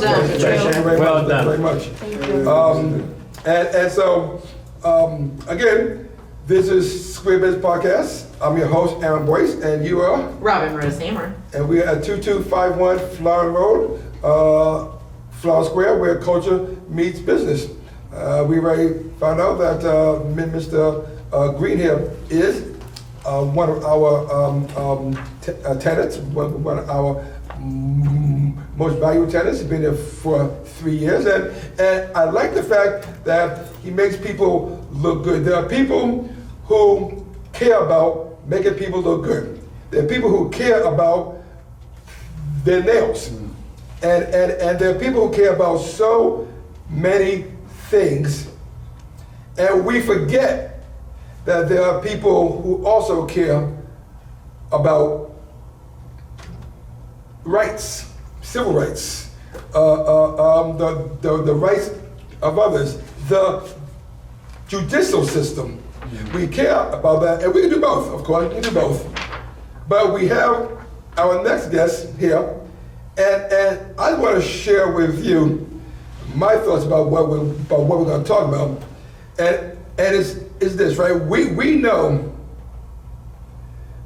done, Thank you very Well much. done. Thank you very much. And so, again, this is Square Biz Podcast. I'm your host, Aaron Boyce, and you are? Robin Rose Hammer. And we are at 2251 Flower Road, Flower Square, where culture meets business. We already found out that Mr. Green here is one of our tenants, one of our most valuable tenants. He's been there for 3 years, and I like the fact that he makes people look good. There are people who care about making people look good. There are people who care about their nails, and there are people who care about so many things, and we forget that there are people who also care about rights, civil rights, the rights of others, the judicial system. We care about that, and we can do both, of course, we can do both. But we have our next guest here, and I want to share with you my thoughts about what we're going to talk about, and it's this, right? We know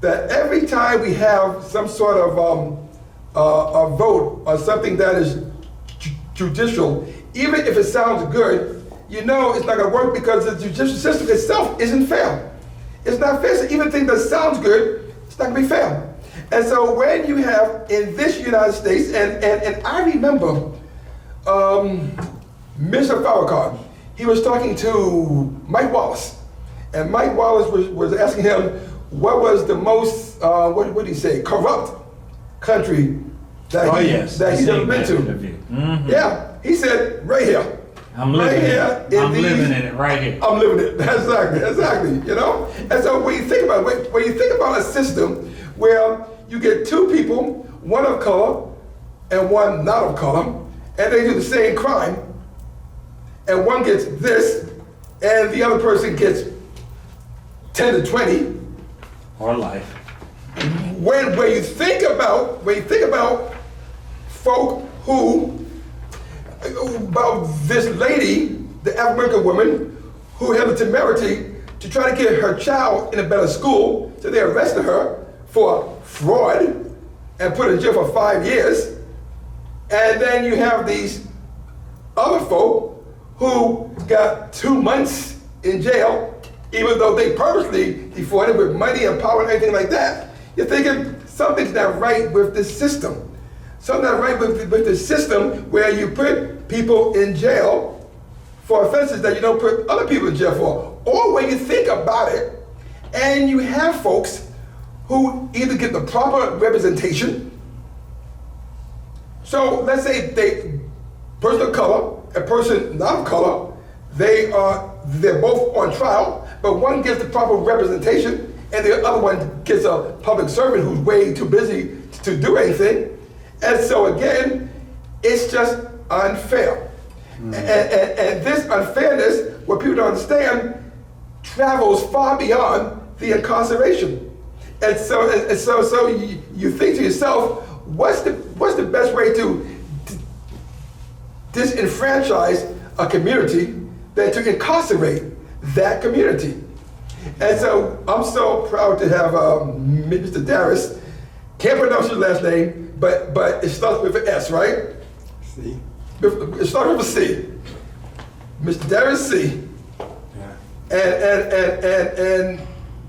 that every time we have some sort of a vote on something that is judicial, even if it sounds good, you know it's not going to work because the judicial system itself isn't fair. It's not fair. So even thing that sounds good, it's not going to be fair. And so when you have in this United States, and I remember Mr. Farrakhan, he was talking to Mike Wallace, and Mike Wallace was asking him what was the most, what did he say, corrupt country that he's ever been to. Mm-hmm. Yeah, he said right here. I'm living right it. I'm living in it right here. I'm living it. Exactly. You know. And so when you think about it, when you think about a system where you get two people, one of color and one not of color, and they do the same crime, and one gets this, and the other person gets 10 to 20. Or life. When you think about folk who, about this lady, the African woman, who had the temerity to try to get her child in a better school, so they arrested her for fraud and put her in jail for 5 years. And then you have these other folk who got 2 months in jail, even though they purposely defrauded with money and power and anything like that. You're thinking something's not right with this system. Something's not right with the system where you put people in jail for offenses that you don't put other people in jail for. Or when you think about it, and you have folks who either get the proper representation. So let's say they, person of color, a person not of color, they're both on trial, but one gets the proper representation and the other one gets a public servant who's way too busy to do anything. And so again, it's just unfair. And this unfairness, what people don't understand, travels far beyond the incarceration. And so you think to yourself, what's the best way to disenfranchise a community than to incarcerate that community? And so I'm so proud to have Mr. Darris. Can't pronounce your last name, but it starts with an S, right? C. It starts with a C. Mr. Darris C. Yeah. And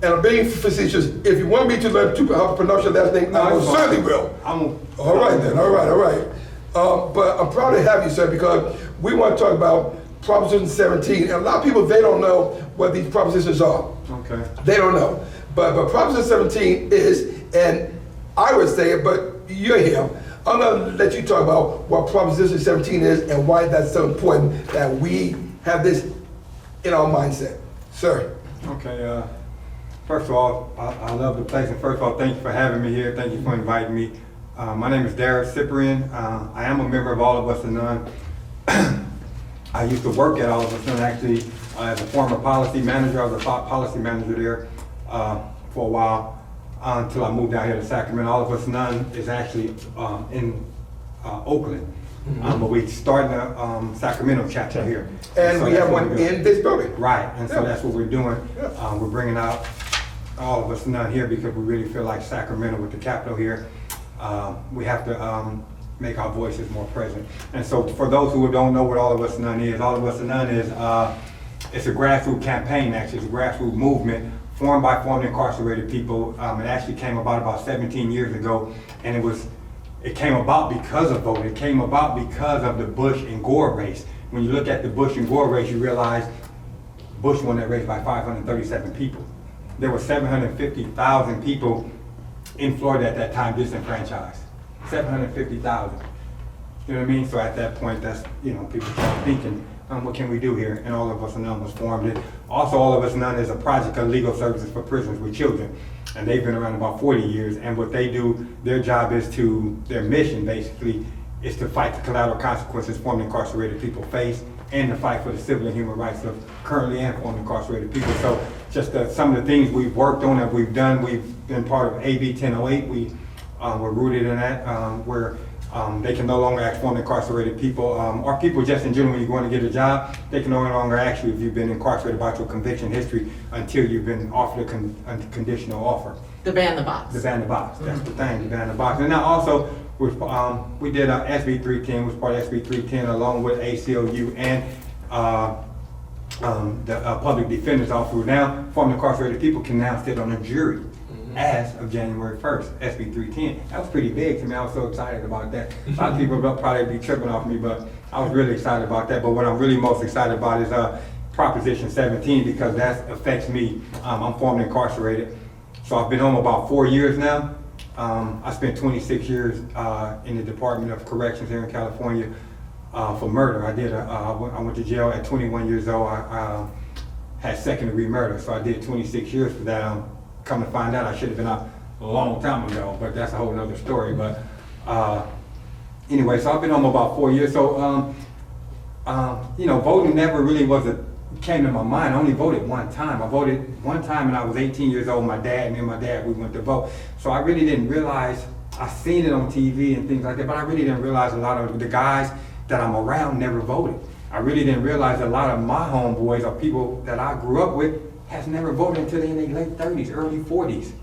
I'm being facetious. If you want me to learn how to pronounce your last name, I most certainly will. All right then. All right. But I'm proud to have you, sir, because we want to talk about Proposition 17. And a lot of people, they don't know what these propositions are. Okay. They don't know. But Proposition 17 is, and I would say it, but you're here. I'm going to let you talk about what Proposition 17 is and why that's so important that we have this in our mindset. Sir. Okay. First of all, I love the place, and first of all, thank you for having me here. Thank you for inviting me. My name is Darris Cyprian. I am a member of All of Us and None. I used to work at All of Us and None, actually, as a former policy manager. I was a policy manager there for a while until I moved out here to Sacramento. All of Us and None is actually in Oakland. But we starting a Sacramento chapter here. And So we that's have what one we're doing. in this building. Right, and so Yeah. that's what we're doing. Yeah. We're bringing out all of us none here because we really feel like Sacramento with the capital here. We have to make our voices more present. And so for those who don't know what All of Us None is, All of Us None is, it's a grassroots campaign, actually. It's a grassroots movement formed by formerly incarcerated people. It actually came about 17 years ago, and it came about because of voting. It came about because of the Bush and Gore race. When you look at the Bush and Gore race, you realize Bush won that race by 537 people. There were 750,000 people in Florida at that time disenfranchised. 750,000. You know what I mean? So at that point, that's, people start thinking, what can we do here? And All of Us None was formed. And also, All of Us None is a project of legal services for prisoners with children. And they've been around about 40 years. And what they do, their job is their mission basically, is to fight the collateral consequences formerly incarcerated people face and to fight for the civil and human rights of currently and formerly incarcerated people. So just some of the things we've worked on that we've done, we've been part of AB 1008. We're rooted in that, where they can no longer ask formerly incarcerated people, or people just in general, when you're going to get a job, they can no longer ask you if you've been incarcerated about your conviction history until you've been offered a conditional offer. The ban the box. The ban the box, that's the thing, the ban the box. And now also, we did SB 310, was part of SB 310 along with ACLU and the public defender's office. Now, formerly incarcerated people can now sit on a jury as of January 1st, SB 310. That was pretty big to me. I was so excited about that. A lot of people will probably be tripping off me, but I was really excited about that. But what I'm really most excited about is Proposition 17, because that affects me. I'm formerly incarcerated. So I've been home about 4 years now. I spent 26 years in the Department of Corrections here in California for murder. I went to jail at 21 years old. I had second-degree murder, so I did 26 years for that. Come to find out, I should have been out a long time ago, but that's a whole nother story. But anyway, so I've been home about 4 years. So voting never really came to my mind. I only voted one time. I voted one time and I was 18 years old. Me and my dad, we went to vote. So I really didn't realize, I seen it on TV and things like that, but I really didn't realize a lot of the guys that I'm around never voted. I really didn't realize a lot of my homeboys or people that I grew up with has never voted until they're in their late 30s, early 40s.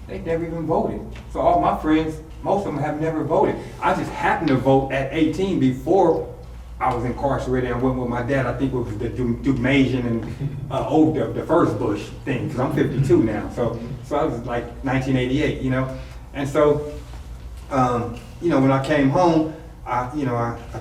They never even voted. So all my friends, most of them have never voted. I just happened to vote at 18 before I was incarcerated and went with my dad. I think it was the Dumasian and the first Bush thing, because I'm 52 now. So I was like 1988, And so, when I came home, I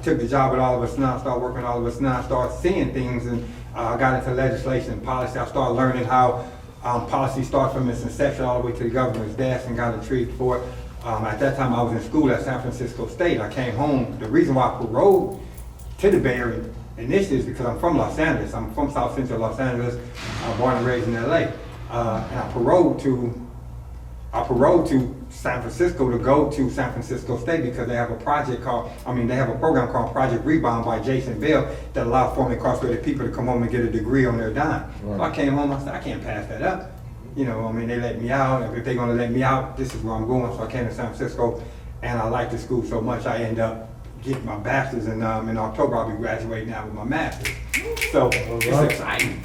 took the job at All of Us None, started working at All of Us None, started seeing things, and I got into legislation and policy. I started learning how policy starts from its inception all the way to the governor's desk and got intrigued for it. At that time, I was in school at San Francisco State. I came home. The reason why I paroled to the Bay Area initially is because I'm from Los Angeles. I'm from South Central Los Angeles, born and raised in LA. And I paroled to San Francisco to go to San Francisco State because they have a program called Project Rebound by Jason Bell that allows formerly incarcerated people to come home and get a degree on their dime. Right. So I came home, I said, I can't pass that up. They let me out. If they're gonna let me out, this is where I'm going. So I came to San Francisco and I liked the school so much, I ended up getting my bachelor's in October. I'll be graduating now with my master's. So it's exciting.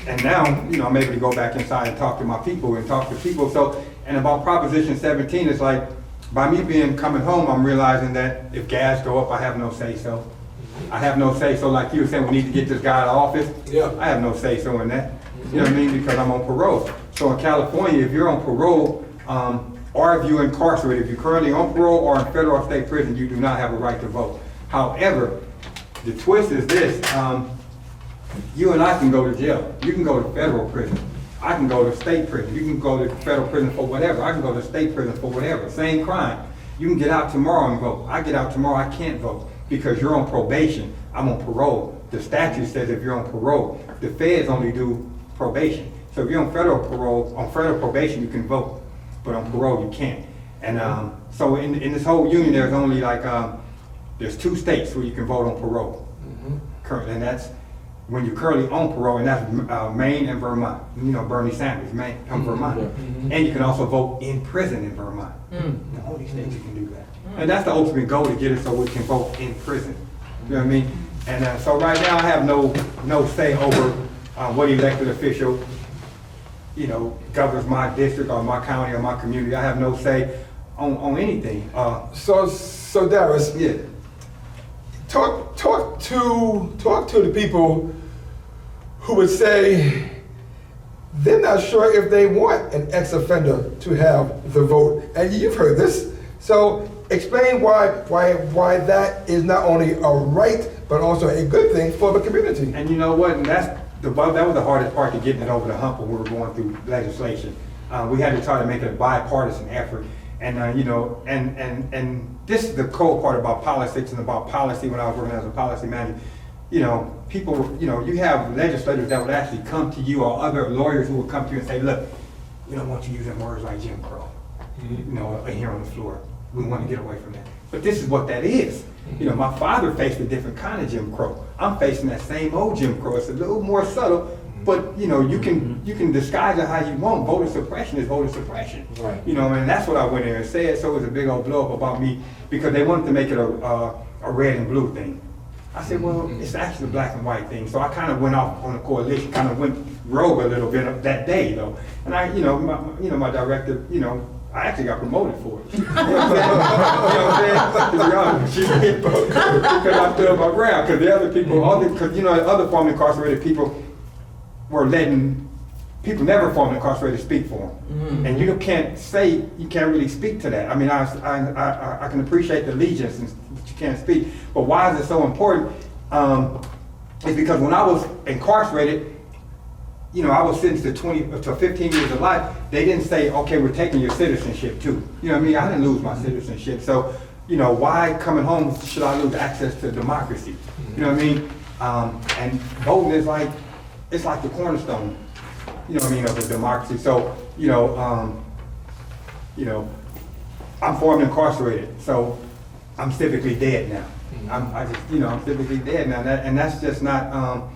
And now, I'm able to go back inside and talk to my people and talk to people. So, and about Proposition 17, it's like, by me coming home, I'm realizing that if gas go up, I have no say-so. I have no say-so, like you were saying, we need to get this guy out of office. Yeah. I have no say-so in that. You know what I mean? Because I'm on parole. So in California, if you're on parole, or if you're incarcerated, if you're currently on parole or in federal or state prison, you do not have a right to vote. However, the twist is this, you and I can go to jail. You can go to federal prison. I can go to state prison. You can go to federal prison for whatever. I can go to state prison for whatever. Same crime. You can get out tomorrow and vote. I get out tomorrow, I can't vote because you're on probation. I'm on parole. The statute says if you're on parole, the feds only do probation. So if you're on federal parole, on federal probation, you can vote, but on parole you can't. And so in this whole union, there's only there's 2 states where you can vote on parole. Currently, and that's when you're currently on parole, and that's Maine and Vermont. Bernie Sanders, Maine, Vermont. And you can also vote in prison in Vermont. The only states you can do that. And that's the ultimate goal, to get it so we can vote in prison. You know what I mean? And so right now I have no say over what elected official, governs my district or my county or my community. I have no say on anything. So Darius, Yeah. talk to the people who would say they're not sure if they want an ex-offender to have the vote. And you've heard this. So explain why that is not only a right, but also a good thing for the community. And you know what? And that was the hardest part, to getting it over the hump when we were going through legislation. We had to try to make it a bipartisan effort. And and this is the cool part about politics and about policy. When I was working as a policy manager, people, you have legislators that would actually come to you, or other lawyers who would come to you and say, look, we don't want you using words like Jim Crow, here on the floor. We want to get away from that. But this is what that is. My father faced a different kind of Jim Crow. I'm facing that same old Jim Crow. It's a little more subtle, but you can disguise it how you want. Voter suppression is voter suppression. Right. And that's what I went in and said. So it was a big old blow up about me, because they wanted to make it a red and blue thing. I said, well, it's actually a black and white thing. So I kind of went off on a coalition, kind of went rogue a little bit that day, though. And I, my director, I actually got promoted for it. You know what I'm saying? To be honest, because I stood my ground. Because the other people, other formerly incarcerated people were letting people never formerly incarcerated speak for them. And you can't really speak to that. I mean, I can appreciate the allegiance, but you can't speak. But why is it so important? It's because when I was incarcerated, I was sentenced to 15 years of life. They didn't say, okay, we're taking your citizenship too. You know what I mean? I didn't lose my citizenship. So, why coming home should I lose access to democracy? You know what I mean? And voting is it's like the cornerstone, of the democracy. So, I'm formerly incarcerated. So I'm civically dead now. I'm civically dead now. And that's just not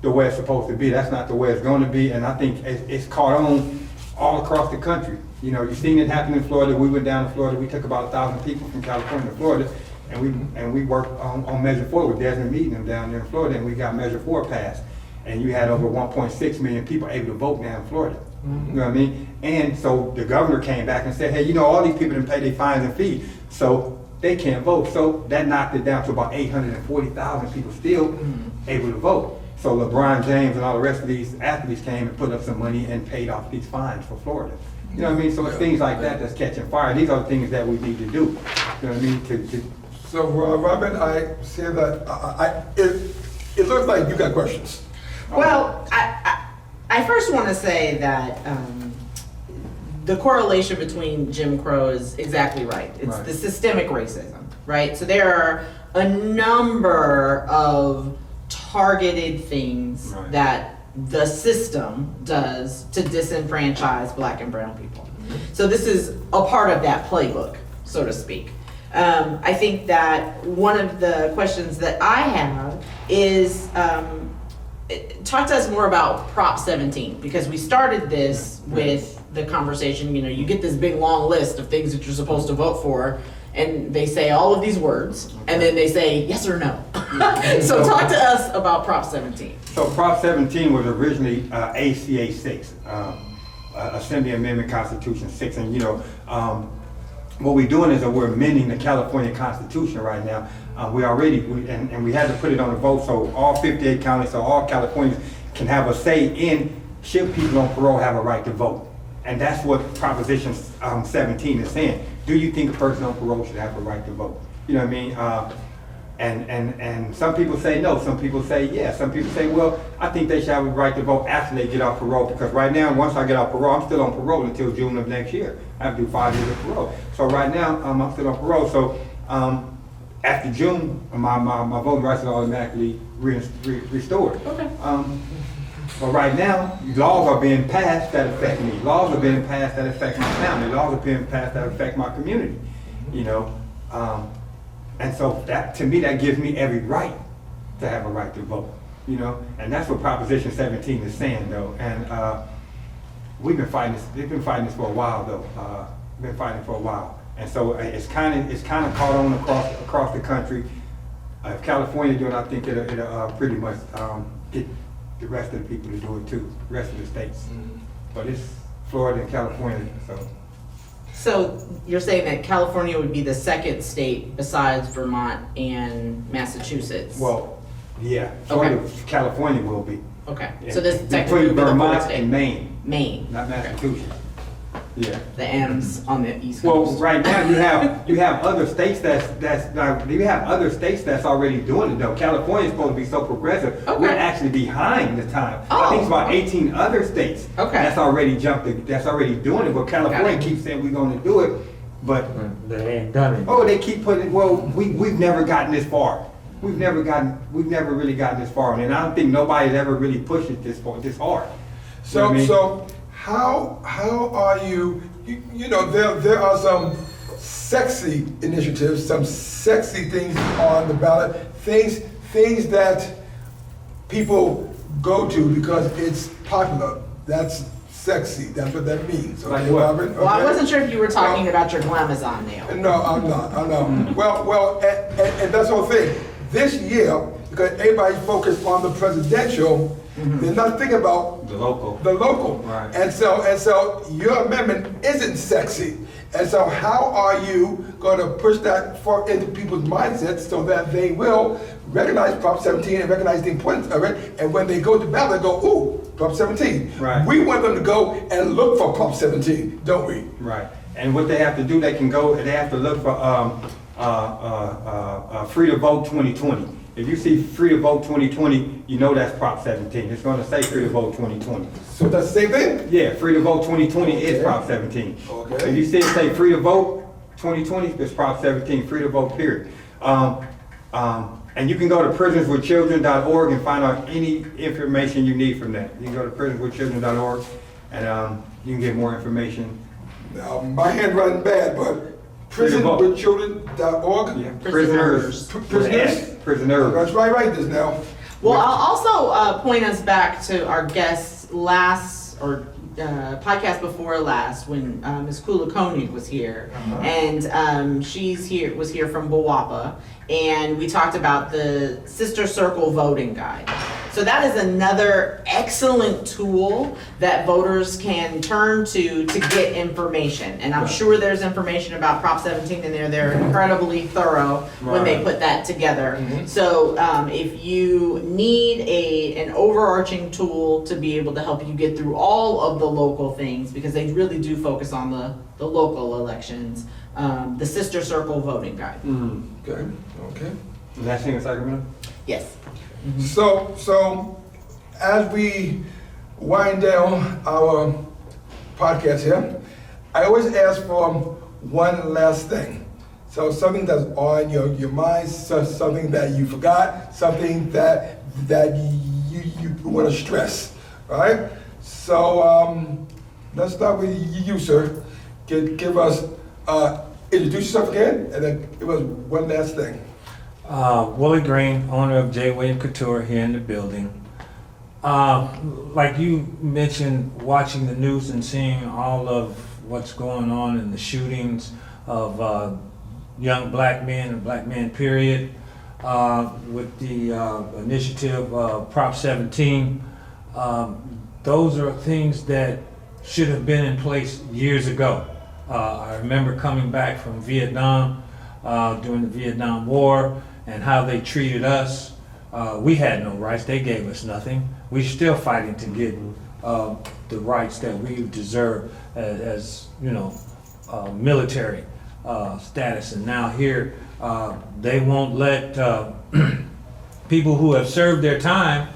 the way it's supposed to be. That's not the way it's going to be. And I think it's caught on all across the country. You've seen it happen in Florida. We went down to Florida. We took about 1,000 people from California to Florida, and we worked on Measure 4 with Desmond Meade and them down there in Florida, and we got Measure 4 passed. And you had over 1.6 million people able to vote down in Florida. You know what I mean? And so the governor came back and said, hey, all these people didn't pay their fines and fees, so they can't vote. So that knocked it down to about 840,000 people still able to vote. So LeBron James and all the rest of these athletes came and put up some money and paid off these fines for Florida. You know what I mean? So it's things like that that's catching fire. These are the things that we need to do. You know what I mean? So Robin, I see that it looks like you got questions. Well, I first want to say that the correlation between Jim Crow is exactly right. It's Right. the systemic racism, right? So there are a number of targeted things Right. that the system does to disenfranchise Black and brown people. So this is a part of that playbook, so to speak. I think that one of the questions that I have is, talk to us more about Prop 17, because we started this with the conversation, you get this big long list of things that you're supposed to vote for, and they say all of these words, and then they say yes or no. So talk to us about Prop 17. So Prop 17 was originally ACA 6, Assembly Amendment Constitution 6, and what we're doing is that we're amending the California Constitution right now. We had to put it on the vote, so all 58 counties, so all Californians can have a say in should people on parole have a right to vote. And that's what Proposition 17 is saying. Do you think a person on parole should have a right to vote? You know what I mean? And some people say no, some people say yes, some people say, well, I think they should have a right to vote after they get off parole, because right now, once I get off parole, I'm still on parole until June of next year. I have to do 5 years of parole. So right now, I'm still on parole. So after June, my voting rights are automatically restored. Okay. But right now, laws are being passed that affect me. Laws are being passed that affect my family. Laws are being passed that affect my community. And so that, to me, that gives me every right to have a right to vote. And that's what Proposition 17 is saying, though. And we've been fighting this. They've been fighting this for a while, though. Been fighting for a while. And so it's kind of caught on across the country. If California do it, I think it'll pretty much get the rest of the people to do it too, the rest of the states. But it's Florida and California, so. So you're saying that California would be the second state besides Vermont and Massachusetts? Well, yeah, Florida, Okay. California will be. Okay, Yeah. so this technically would Including be the fourth Vermont state? and Maine, Maine, not Massachusetts. Yeah. the M's on the East Well, Coast. right now, you have other states you have other states that's already doing it though. California's supposed to be so progressive. Okay. We're actually behind the time. Oh. I think it's about 18 other states Okay. that's already doing it, but California Got it. keeps saying we're gonna do it, but, They ain't done it. oh, they keep putting, well, we've never gotten this far. We've never really gotten this far, and I don't think nobody's ever really pushed it this hard. You know what So, I mean? so how are you, you know, there are some sexy initiatives, some sexy things on the ballot, things that people go to because it's popular. That's sexy, that's what that means. Like Okay, what? Robin? Well, I Okay? wasn't sure if you were talking Well, about your glamazon nail. No, I'm not. I know. Well, and that's the whole thing. This year, because everybody's focused on the presidential, they're not thinking about The local. the local. Right. And so your amendment isn't sexy. And so how are you going to push that into people's mindsets so that they will recognize Prop 17 and recognize the importance of it? And when they go to ballot, they go, ooh, Prop 17. Right. We want them to go and look for Prop 17, don't we? Right, and what they have to do, they have to look for, Free to Vote 2020. If you see Free to Vote 2020, you know that's Prop 17. It's gonna say Free to Vote 2020. So that's the same thing? Yeah, Free to Vote 2020 is Okay. Prop 17. Okay. If you see it say Free to Vote 2020, it's Prop 17, Free to Vote, period. And you can go to prisonswithchildren.org and find out any information you need from that. You can go to prisonswithchildren.org and you can get more information. Now, my handwriting bad, but Free to vote. prisonwithchildren.org? Yeah, Prisoners. Prisoners? Prisoners. That's right, write this now. Well, I'll also point us back to our guest's podcast before last when Ms. Kula Koenig was here, and was here from Bawapa, and we talked about the Sister Circle voting guide. So that is another excellent tool that voters can turn to get information. And I'm sure there's information about Prop 17 in there. They're incredibly thorough when they Right. put that together. So if you need an overarching tool to be able to help you get through all of the local things, because they really do focus on the local elections, the Sister Circle voting guide. Okay, okay. Last thing in Sacramento? Yes. So as we wind down our podcast here, I always ask for one last thing. So something that's on your mind, something that you forgot, something that you want to stress, right? So let's start with you, sir. Give us, introduce yourself again, and then give us one last thing. Willie Green, owner of J. William Couture here in the building. Like you mentioned, watching the news and seeing all of what's going on in the shootings of young black men and black men period, with the initiative Prop 17, those are things that should have been in place years ago. I remember coming back from Vietnam during the Vietnam War and how they treated us. We had no rights, they gave us nothing. We're still fighting to get the rights that we deserve as you know, military status. And now here, they won't let people who have served their time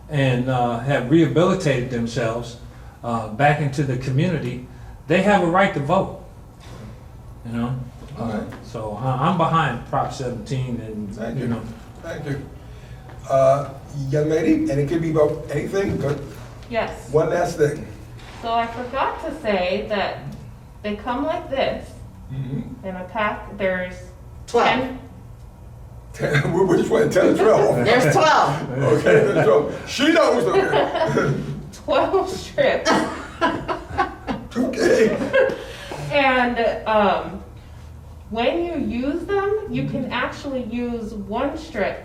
and have rehabilitated themselves back into the community, they have a right to vote, you know? Alright. So I'm behind Prop 17 and, Thank you you. know. Thank you. Young lady, and it could be about anything, but Yes. one last thing. So I forgot to say that they come like this Mm-hmm. in a pack. There's 12. 10, Which one? 10 or 12? There's 12. Okay, 10 or 12. She knows. Okay. 12 strips. Okay. And when you use them, you can actually use one strip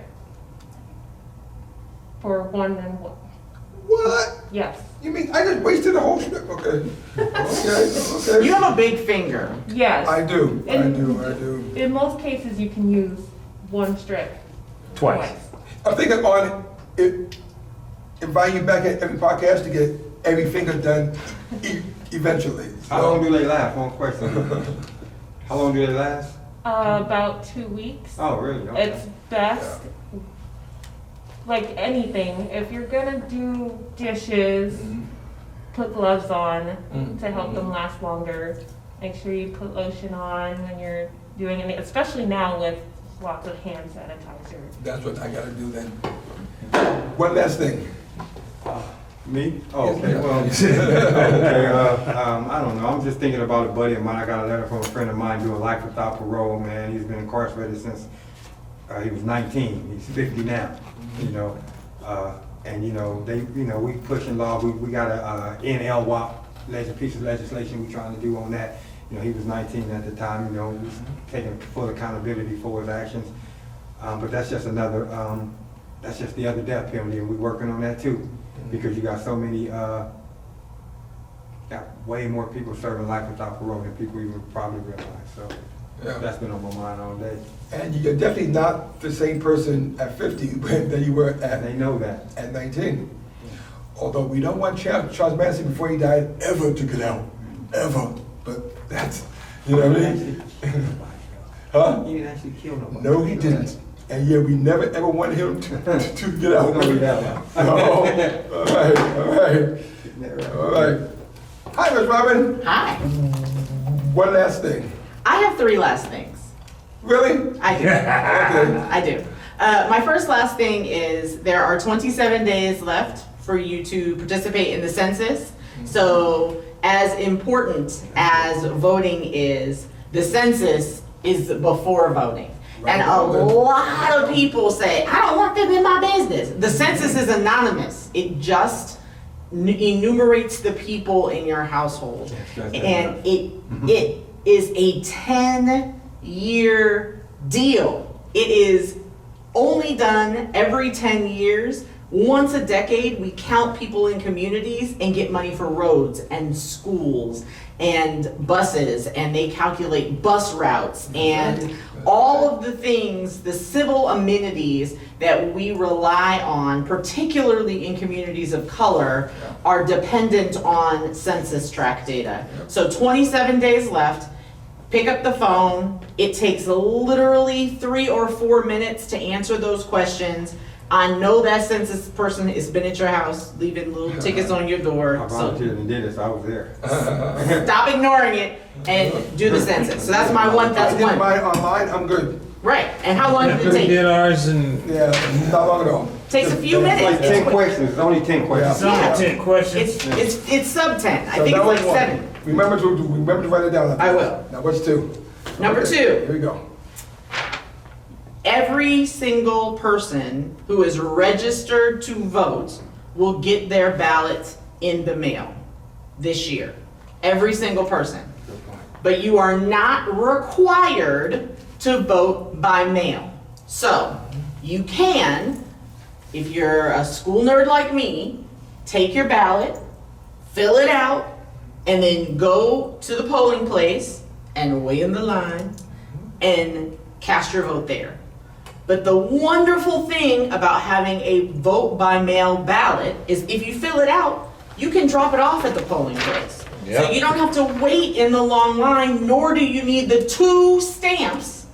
for one and one. What? Yes. You mean I just wasted the whole strip? Okay. Okay. You have a big finger. Yes. I do. In most cases, you can use one strip Twice. I'm thinking on it, invite you back at every podcast to get every finger done eventually. How long do they last? One question. How long do they last? About 2 weeks. Oh, really? Okay. It's best, like anything, if you're gonna do dishes, put gloves on to help them last longer. Make sure you put lotion on when you're doing it, especially now with lots of hand sanitizer. That's what I gotta do then. One last thing. Me? Oh, okay, well, okay, I don't know, I'm just thinking about a buddy of mine, I got a letter from a friend of mine doing life without parole, man, he's been incarcerated since he was 19, he's 50 now, you know, and you know, we pushing law, we got a NLWAP piece of legislation we trying to do on that, you know, he was 19 at the time, you know, he was taking full accountability for his actions, but that's just another, that's just the other death penalty, and we working on that too. Because you got so many, got way more people serving life without parole than people even probably realize. So Yeah. that's been on my mind all day. And you're definitely not the same person at 50 that you were And they know that. at 19. Although we don't want Charles Manson before he died ever to get out, ever. But that's, you know what I mean? Huh? He didn't actually kill nobody. No, he didn't. And yet we never ever wanted him to get out. We're gonna leave that one. Oh, all right. Hi, Ms. Robin. Hi. One last thing. I have 3 last things. Really? I do. Okay. I do. My first last thing is there are 27 days left for you to participate in the census. So as important as voting is, the census is before voting. And a lot of people say, I don't want them in my business. The census is anonymous. It just enumerates the people in your household. And it is a 10-year deal. It is only done every 10 years. Once a decade, we count people in communities and get money for roads and schools and buses, and they calculate bus routes and all of the things, the civil amenities that we rely on, particularly in communities of color, are dependent on census tract data. So 27 days left. Pick up the phone. It takes literally 3 or 4 minutes to answer those questions. I know that census person has been at your house, leaving little tickets on your door. I So volunteered and did it, so I was there. stop ignoring it and do the census. So that's my one, I that's did one. mine online, I'm good. Right, and how long did it We take? did ours and Yeah, not long at all. Takes a few It's like minutes. 10 questions, it's only 10 questions. it's only 10 questions. It's sub 10. I So think that it's like was one. 7. Remember to write it down. I will. Now what's 2? Number Okay, 2. Here we go. Every single person who is registered to vote will get their ballot in the mail this year. Every single person. But you are not required to vote by mail. So you can, if you're a school nerd like me, take your ballot, fill it out, and then go to the polling place and wait in the line and cast your vote there. But the wonderful thing about having a vote by mail ballot is if you fill it out, you can drop it off at the polling place. Yeah. So you don't have to wait in the long line, nor do you need the 2 stamps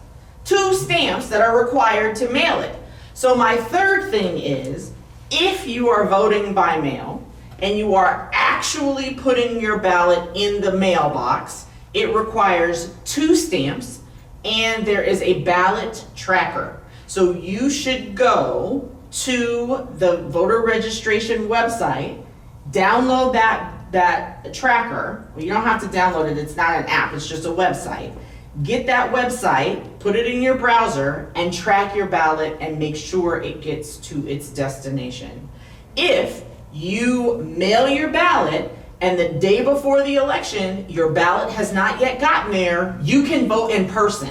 that are required to mail it. So my third thing is, if you are voting by mail and you are actually putting your ballot in the mailbox, it requires 2 stamps and there is a ballot tracker. So you should go to the voter registration website, download that tracker. Well, you don't have to download it, it's not an app, it's just a website. Get that website, put it in your browser, and track your ballot and make sure it gets to its destination. If you mail your ballot and the day before the election, your ballot has not yet gotten there, you can vote in person.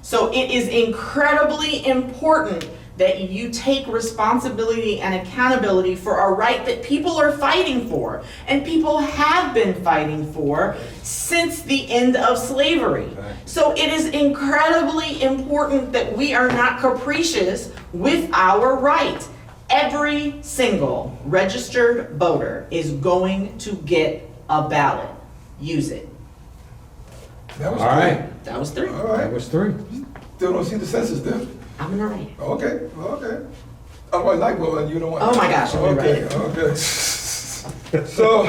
So it is incredibly important that you take responsibility and accountability for a right that people are fighting for, and people have been fighting for since the end of slavery. So it is incredibly important that we are not capricious with our right. Every single registered voter is going to get a ballot. Use it. That was All right. That was 3. All That right. was 3. Still don't see the census then. I'm gonna write it. Okay, okay. Otherwise, like, well, you don't want. Oh my gosh, let me write Okay, it. okay. So,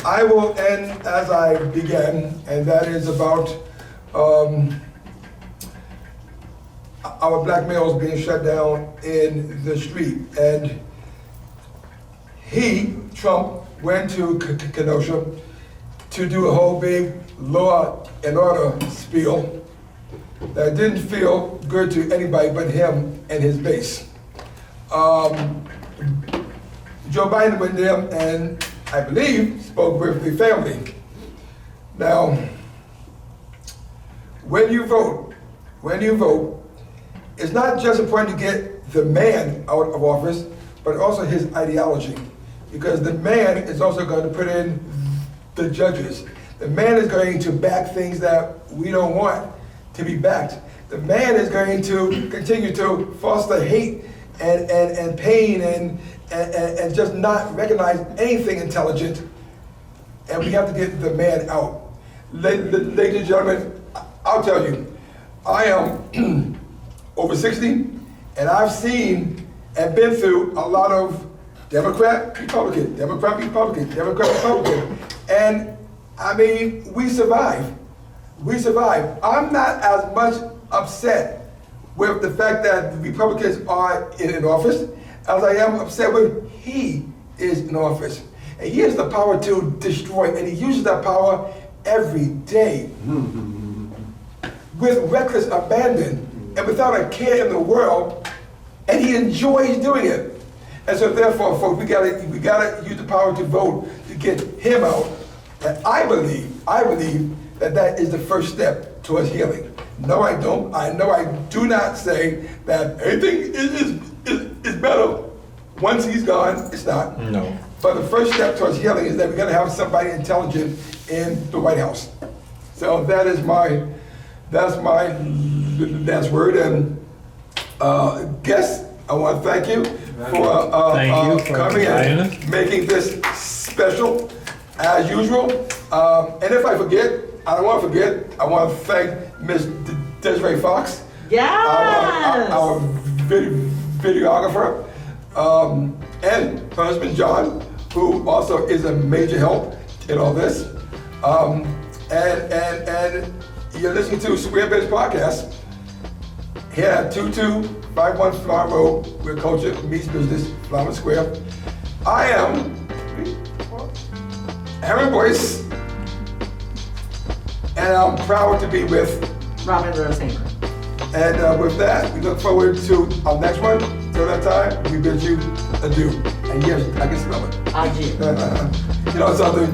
I will end as I began, and that is about, our black males being shut down in the street. And Trump, went to Kenosha to do a whole big law and order spiel that didn't feel good to anybody but him and his base. Joe Biden went there and I believe spoke with the family. Now, when you vote, it's not just important to get the man out of office, but also his ideology. Because the man is also going to put in the judges. The man is going to back things that we don't want to be backed. The man is going to continue to foster hate and pain and just not recognize anything intelligent. And we have to get the man out. Ladies and gentlemen, I'll tell you, I am over 60, and I've seen and been through a lot of Democrat, Republican, Democrat, Republican, Democrat, Republican. And I mean, we survive. We survive. I'm not as much upset with the fact that the Republicans are in office as I am upset with he is in office. And he has the power to destroy, and he uses that power every day with reckless abandon and without a care in the world, and he enjoys doing it. And so therefore, folks, we gotta use the power to vote to get him out. And I believe that is the first step towards healing. No, I don't. I know I do not say that everything is better once he's gone. It's not. No. But the first step towards healing is that we gotta have somebody intelligent in the White House. So that's my last word. And guests, I want to thank you for Thank you for coming inviting and us. making this special as usual. And if I forget, I don't want to forget, I want to thank Ms. Desiree Fox, Yes! our videographer, and her husband John, who also is a major help in all this. And you're listening to Square Biz Podcast here at 2251 Flower Road, where culture meets business, Flower Square. I am Aaron Boyce, and I'm proud to be with. Robin Rose Hamer. And with that, we look forward to our next one. Till that time, we bid you adieu. And yes, I can smell it. Adieu. You know something?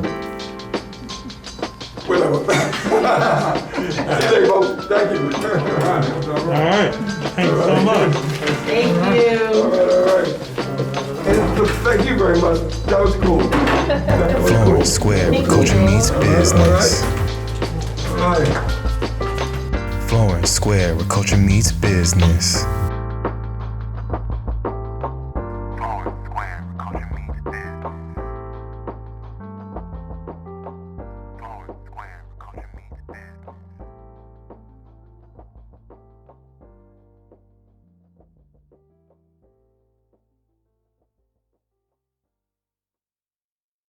Whatever. See you, folks. Thank you. All right. Thank you so much. Thank All you. right. And look, thank you very much. That was cool. That was cool. Florence Square, where culture meets business. All right. Florence Square, where culture meets business.